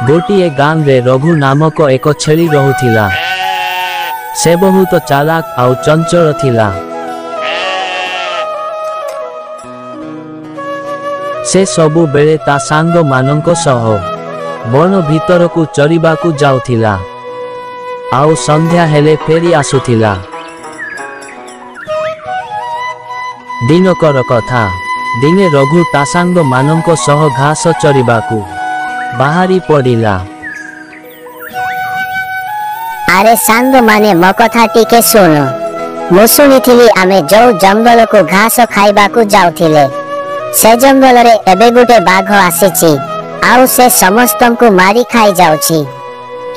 गोटिए गां रे रघु नामक एक छेली रहुथिला। से बहुत चालाक आउ चंचल थिला। से सबु बेले ता सांग मानंक सह वन भीतर को चरिबा को जाउथिला। आउ संध्या हेले फेरी आसुथिला। दिनकर कथा दिने रघु ता सांग मानंक सह घास चरिबा को बाहरी पड़िला। अरे सांग माने मो कथा टिके सुन। मु सुनिथिली आमे जो जंगल को घास खाइबा को जाउथिले। से जंगल रे एबे गुटे बाघ आसीची आउ से समस्त को मारी खाई जाउची।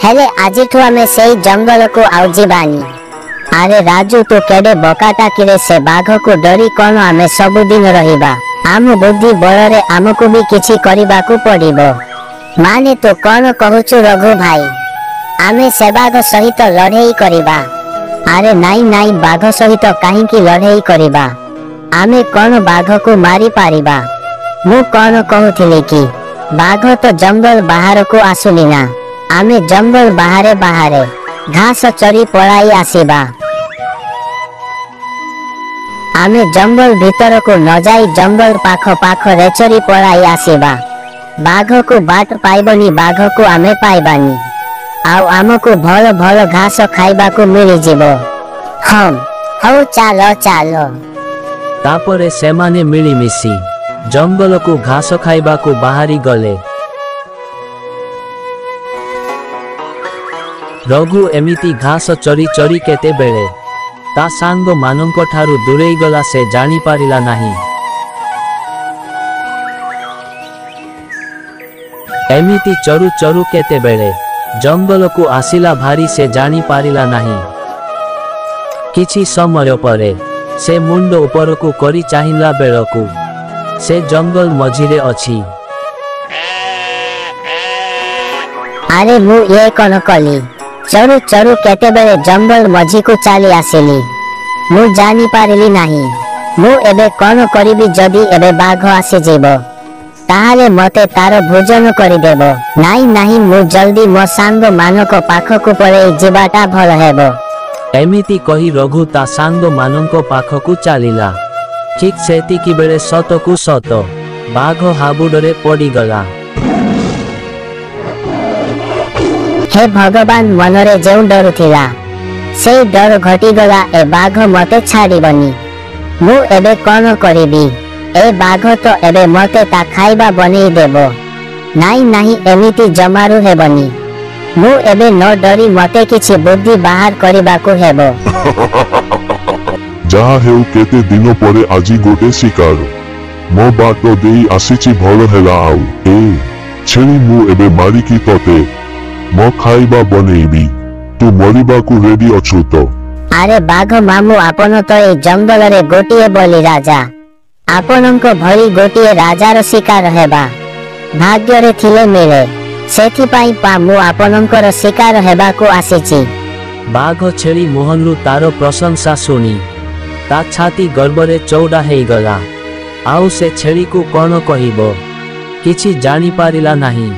हेले आजिठु आमे सेई जंगल को आउ जीबानी। अरे राजू तू केडे बकाटा किरे से बाघ को डरी कोन आमे सब दिन रहिबा। आम बुद्धि बल रे आमको भी किछि करिबा को पड़िबो। माने तो कोन कहूछु रघु भाई आमे से बाघ सहित लड़ाई करिबा। अरे नाई नाई बाघ सहित काहे की लड़ाई करिबा। आमे कोन बाघ को मारी पारिबा। मु कोन कहूथिले कि बाघ तो जंगल बाहर को आसुनी ना। आमे जंगल बाहरे बाहरे घास चरी पलाई आसीबा। आमे जंगल भीतर को न जाई जंगल पाख पाख रे चरी पलाई आसीबा। बाघ को बाट पाइबनी बाघ को आमे पाइबानी। आउ आमको भल भल घास खाइबा को मिली जीवो। हम हौ चालो चालो। तापरे सेमाने मिली मिसी जंगल को घास खाइबा को बाहरी गले। रघु एमिति घास चरी चरी केते बेले ता सांग मानंक ठारु दूरेई गला से जानी पारिला नाही। एमिति चरु चरु केते बेले जंगल को आसिला भारी से जानी पारिला नाही। किछि समय परे से मुंड ऊपर को करी चाहिला बेलकू से जंगल मझिरे अछि। अरे मु ये कोन कली चरु चरु केते बेले जंगल मझी को चली आसिली। मु जानी पारिली नाही। मु एबे कोन करिबी जदी एबे बाघ आसी जेबो ताहाले मते तार भोजन करि देबो। नाही नाही मु जल्दी मो सांग मानक पाख को पळे जीवाटा भल हेबो। एमिति कही रघु ता सांग मानंक पाख को चलिला। ठीक सेतिकी बेले सत को सत बाघ हाबुडरे पड़ी गला। हे भगवान मनरे जेउ डर थिला से डर घटी गला। ए बाघ मते छाड़ीबनी। मु एबे कोन करिबी। ए बाघ तो एबे मते ता खाइबा बनेई देबो। नाही नाही एमिति जमारू हेबनी। मु एबे न डरी मते किछि बुद्धि बाहर करिबा को हेबो। जहा हेउ केते दिनो परे आजी गोटे शिकार मो बाटो देई आसीची भल हेला। आउ ए छेली मु एबे मारी की तोते मो खाइबा बनेइबी। तू मरिबा को रेडी अछु तो। अरे बाघ मामू आपण तो ए जंगल रे गोटिए बोली राजा। आपणको भली गोटिए राजार शिकार हेबा भाग्य रे थिले मिले। सेथि पाई पा मु आपणकर शिकार हेबा को आसीची। बाघ छेली मोहनरु तारो प्रशंसा सुनी ता छाती गर्वरे चौड़ा हेई गला। आउ से छेली को कोन कहिबो किछि जानी पारिला नाही।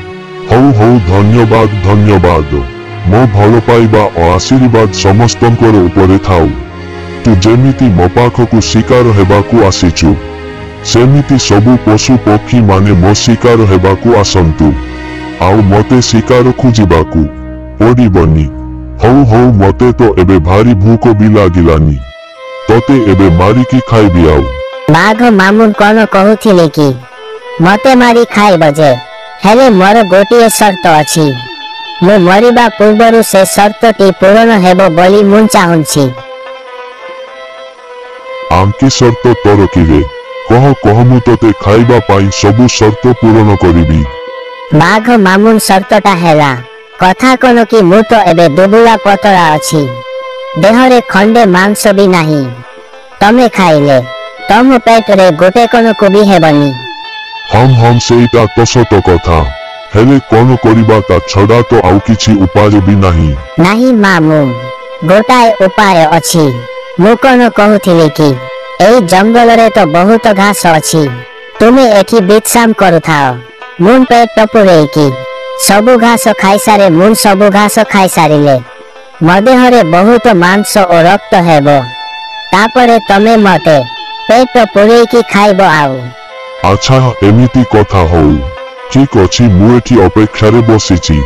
हौ हौ धन्यवाद धन्यवाद। मो भल पाइबा और आशीर्वाद समस्तंकर उपरे थाउ। तू जेमिति मो पाखकु शिकार हेबाकु आसीचु सेमिति सबु पशु पक्षी माने मो शिकार हेबाकु आसंतु। आउ मते शिकार खुजिबाकु पड़िबनी। हौ हौ मते तो एबे भारी भूख भी लागिलानी। तोते एबे मारी की खाइबी। आउ बाघ मामू कोन कहूथिले कि मते मारी खाइब जे हेले मोर गोटिए शर्त अछि। मु मरिबा पूर्वरु से शर्तटी पूर्ण हेबो बोली मु चाहुछि। आंकी शर्त तोर किरे कह कह मु तोते खाइबा पाई सबु शर्त पूर्ण करिबी। बाघ मामू शर्तटा हेला कथा कोन कि मु तो एबे दुबुला पतला अछि। देहरे खंडे मांस भी नाही। तमे खाइले तम पेट रे गोटे कोन को भी हेबनी। हम सेटा तो सत कथा हेले कोन करिबा ता छडा तो आउ किछि उपाय भी नाही। नाही मामू गोटाए उपाय अछि। मु कोन कहूथिले कि एई जंगल रे तो बहुत घास अछि। तुमे एठी विश्राम करूथाओ। मुन पे टपुरे की सबु घास खाई सारे मु सबु घास खाई सारिले मो देहरे बहुत मांस और रक्त हेबो तापरे तमे मते पेट पुरेकी खाइबो आउ। अच्छा एमिति कथा हौ ठीक अछि मु एठी अपेक्षारे बसिछि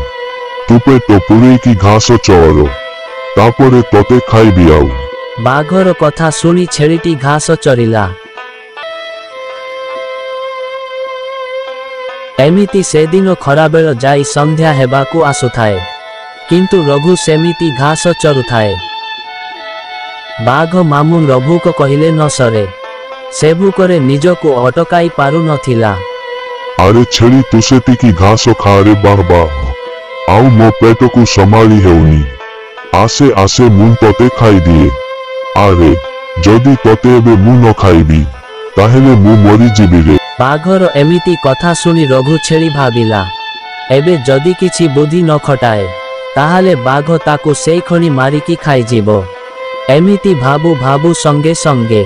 तू पेट पुरेकी घास चोर तापरे तोते खाइबी आउ। बाघर कथा शुणी छेड़ीटी घास चरिला। एमिति से दिन खराबेल जाई संध्या हेबाकू आसुथाए किंतु रघु सेमिति घास चरुथाए। बाघ मामू रघु को कहिले न सरे सेभुकरे निजको अटकाई पारु नथिला। अरे छेड़ी तू सेतिकी घास खा रे बाबा आउ मो पेट को संभाली हेउनी आसे आसे मु तोते खाई दिए। अरे जदि तोते एबे मु न खाइबी ताहेले मु मरी जीबी रे। बाघर एमिति कथा शुणी रघु छेड़ी भाबिला एबे जदि किछि बुद्धि न खटाए ताहाले बाघ ताकू सेई खणी मारिकी खाई जीवो। एमिति भाबू भाबू संगे संगे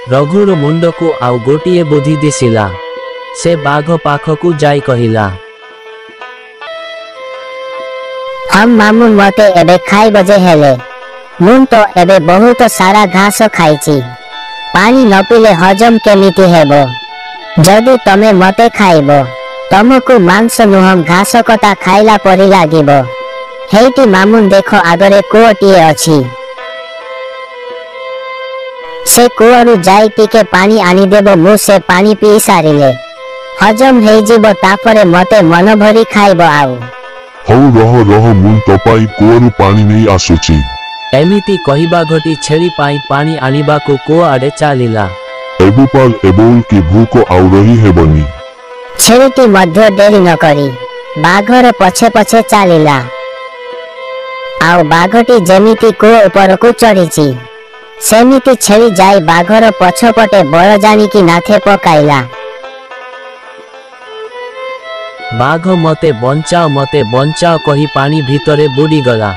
रघुर मुंड को आउ गोटिए बुद्धि दिसिला। से बाघ पाखकू जाई कहिला हम मामू मते एबे खाई बजे हेले मु तो एबे बहुत सारा घास खाइछि पानी न पीले हजम केमिति हेबो जदि तमे मते खाइबो तमको मांस नुहम घास कटा खाइला परि लागिबो। हेइटी मामू देखो आगरे कुओटिए अछि से कुओरु जाई टिके पानी आनी देबो मु से पानी पी सारिले हजम हेइ जीवो तापरे मते मन भरी खाइबो आउ। हौ रह रह मु तोपाई कुओरु पानी नहीं आसुची। एमिति कहिबा घटी छेड़ी पाई पानी आनिबाकू कुओ आडे चालिला। एबुपाल एबुल की भूख आउ रही हेबनी। छेड़ीटी मध्य डेरी न करी बाघर पछे पछे चालिला आउ बाघटी जेमिति कुओ उपरकू चढ़ीची सेमिति छेड़ी जाई बाघर पछपटे बळ जानिकी नाथे पकाइला। बाघ मते बंचाओ कही पानी भितरे बुड़ी गला।